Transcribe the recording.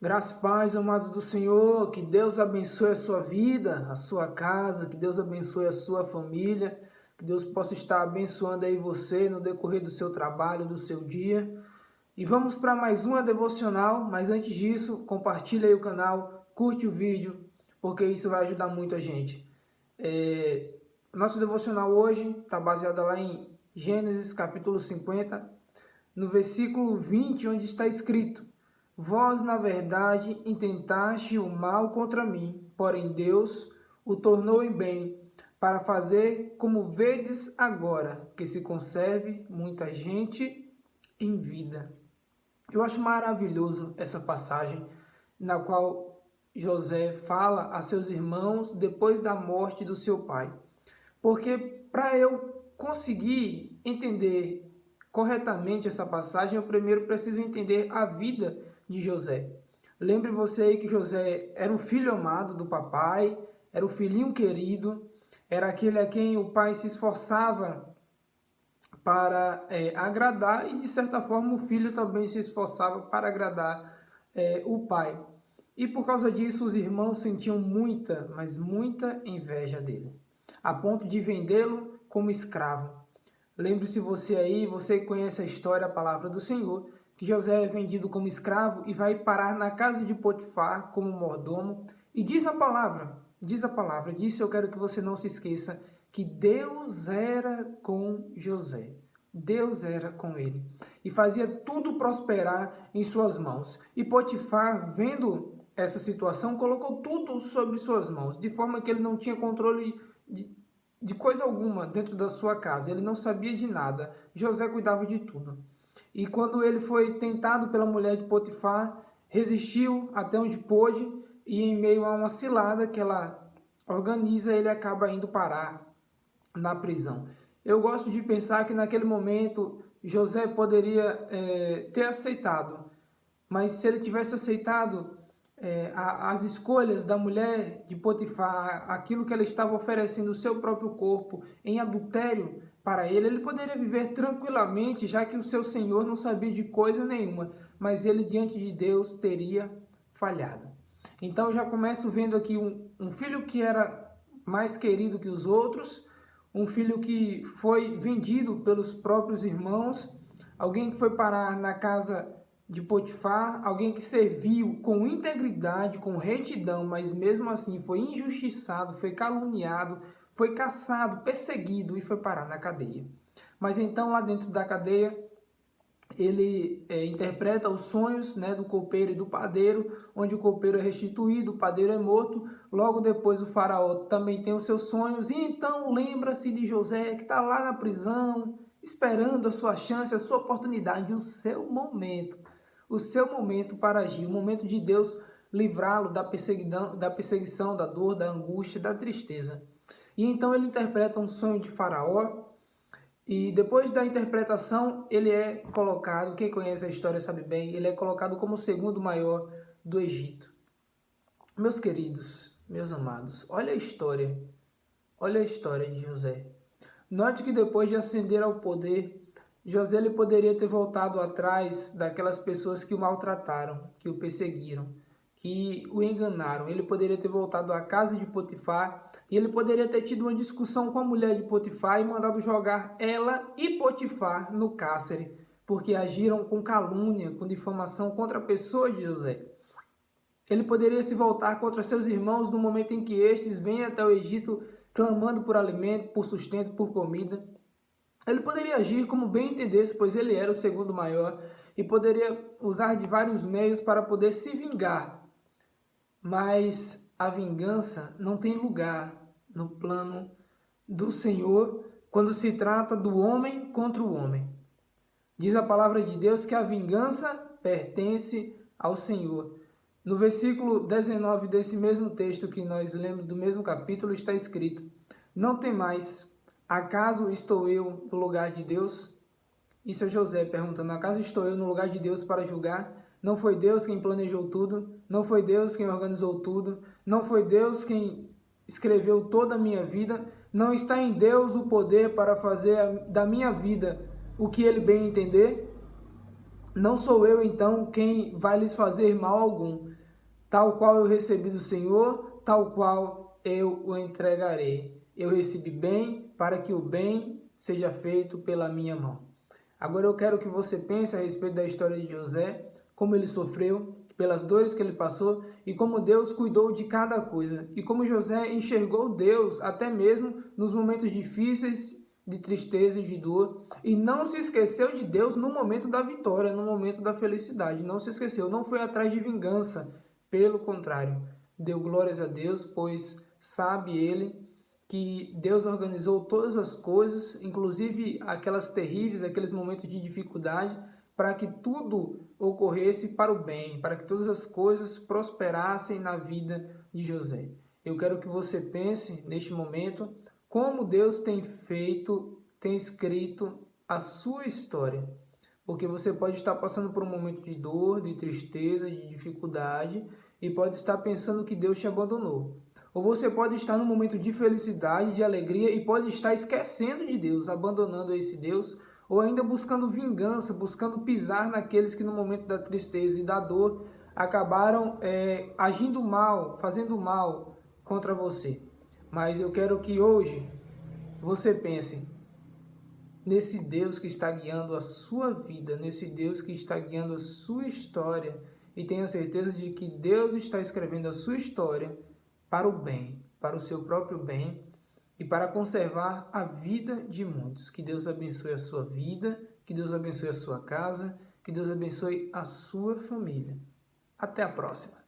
Graça e paz, amados do Senhor, que Deus abençoe a sua vida, a sua casa, que Deus abençoe a sua família, que Deus possa estar abençoando aí você no decorrer do seu trabalho, do seu dia. E vamos para mais uma devocional, mas antes disso, compartilha aí o canal, curte o vídeo, porque isso vai ajudar muito a gente. Nosso devocional hoje está baseado lá em Gênesis capítulo 50, no versículo 20, onde está escrito: Vós, na verdade, intentaste o mal contra mim, porém Deus o tornou em bem, para fazer como vedes agora, que se conserve muita gente em vida. Eu acho maravilhoso essa passagem, na qual José fala a seus irmãos depois da morte do seu pai. Porque para eu conseguir entender corretamente essa passagem, eu primeiro preciso entender a vida de José. Lembre você aí que José era o filho amado do papai, era o filhinho querido, era aquele a quem o pai se esforçava para agradar, e de certa forma o filho também se esforçava para agradar o pai. E por causa disso os irmãos sentiam muita, mas muita inveja dele, a ponto de vendê-lo como escravo. Lembre-se você aí, você conhece a história, a palavra do Senhor, que José é vendido como escravo e vai parar na casa de Potifar como mordomo. E diz a palavra, disse, eu quero que você não se esqueça, que Deus era com José. Deus era com ele e fazia tudo prosperar em suas mãos. E Potifar, vendo essa situação, colocou tudo sobre suas mãos, de forma que ele não tinha controle de coisa alguma dentro da sua casa. Ele não sabia de nada. José cuidava de tudo. E quando ele foi tentado pela mulher de Potifar, resistiu até onde pôde, e em meio a uma cilada que ela organiza, ele acaba indo parar na prisão. Eu gosto de pensar que naquele momento José poderia ter aceitado, mas se ele tivesse aceitado as escolhas da mulher de Potifar, aquilo que ela estava oferecendo, o seu próprio corpo em adultério para ele, ele poderia viver tranquilamente, já que o seu senhor não sabia de coisa nenhuma, mas ele diante de Deus teria falhado. Então já começo vendo aqui um filho que era mais querido que os outros, um filho que foi vendido pelos próprios irmãos, alguém que foi parar na casa de Potifar, alguém que serviu com integridade, com retidão, mas mesmo assim foi injustiçado, foi caluniado, foi caçado, perseguido e foi parar na cadeia. Mas então lá dentro da cadeia ele interpreta os sonhos, né, do copeiro e do padeiro, onde o copeiro é restituído, o padeiro é morto. Logo depois o faraó também tem os seus sonhos, e então lembra-se de José, que está lá na prisão, esperando a sua chance, a sua oportunidade, o seu momento para agir, o momento de Deus livrá-lo da perseguição, da dor, da angústia, da tristeza. E então ele interpreta um sonho de Faraó, e depois da interpretação, ele é colocado, quem conhece a história sabe bem, ele é colocado como o segundo maior do Egito. Meus queridos, meus amados, olha a história de José. Note que depois de ascender ao poder, José ele poderia ter voltado atrás daquelas pessoas que o maltrataram, que o perseguiram, que o enganaram. Ele poderia ter voltado à casa de Potifar e ele poderia ter tido uma discussão com a mulher de Potifar e mandado jogar ela e Potifar no cárcere, porque agiram com calúnia, com difamação contra a pessoa de José. Ele poderia se voltar contra seus irmãos no momento em que estes vêm até o Egito clamando por alimento, por sustento, por comida. Ele poderia agir como bem entendesse, pois ele era o segundo maior, e poderia usar de vários meios para poder se vingar. Mas a vingança não tem lugar no plano do Senhor quando se trata do homem contra o homem. Diz a palavra de Deus que a vingança pertence ao Senhor. No versículo 19 desse mesmo texto que nós lemos do mesmo capítulo está escrito: Não temais, acaso estou eu no lugar de Deus? Isso é José perguntando: acaso estou eu no lugar de Deus para julgar? Não foi Deus quem planejou tudo? Não foi Deus quem organizou tudo? Não foi Deus quem escreveu toda a minha vida? Não está em Deus o poder para fazer da minha vida o que ele bem entender? Não sou eu, então, quem vai lhes fazer mal algum. Tal qual eu recebi do Senhor, tal qual eu o entregarei. Eu recebi bem, para que o bem seja feito pela minha mão. Agora eu quero que você pense a respeito da história de José, como ele sofreu, pelas dores que ele passou e como Deus cuidou de cada coisa. E como José enxergou Deus até mesmo nos momentos difíceis, de tristeza e de dor. E não se esqueceu de Deus no momento da vitória, no momento da felicidade. Não se esqueceu, não foi atrás de vingança. Pelo contrário, deu glórias a Deus, pois sabe ele que Deus organizou todas as coisas, inclusive aquelas terríveis, aqueles momentos de dificuldade, para que tudo ocorresse para o bem, para que todas as coisas prosperassem na vida de José. Eu quero que você pense neste momento como Deus tem feito, tem escrito a sua história. Porque você pode estar passando por um momento de dor, de tristeza, de dificuldade e pode estar pensando que Deus te abandonou. Ou você pode estar num momento de felicidade, de alegria e pode estar esquecendo de Deus, abandonando esse Deus, ou ainda buscando vingança, buscando pisar naqueles que no momento da tristeza e da dor acabaram agindo mal, fazendo mal contra você. Mas eu quero que hoje você pense nesse Deus que está guiando a sua vida, nesse Deus que está guiando a sua história e tenha certeza de que Deus está escrevendo a sua história para o bem, para o seu próprio bem e para conservar a vida de muitos. Que Deus abençoe a sua vida, que Deus abençoe a sua casa, que Deus abençoe a sua família. Até a próxima!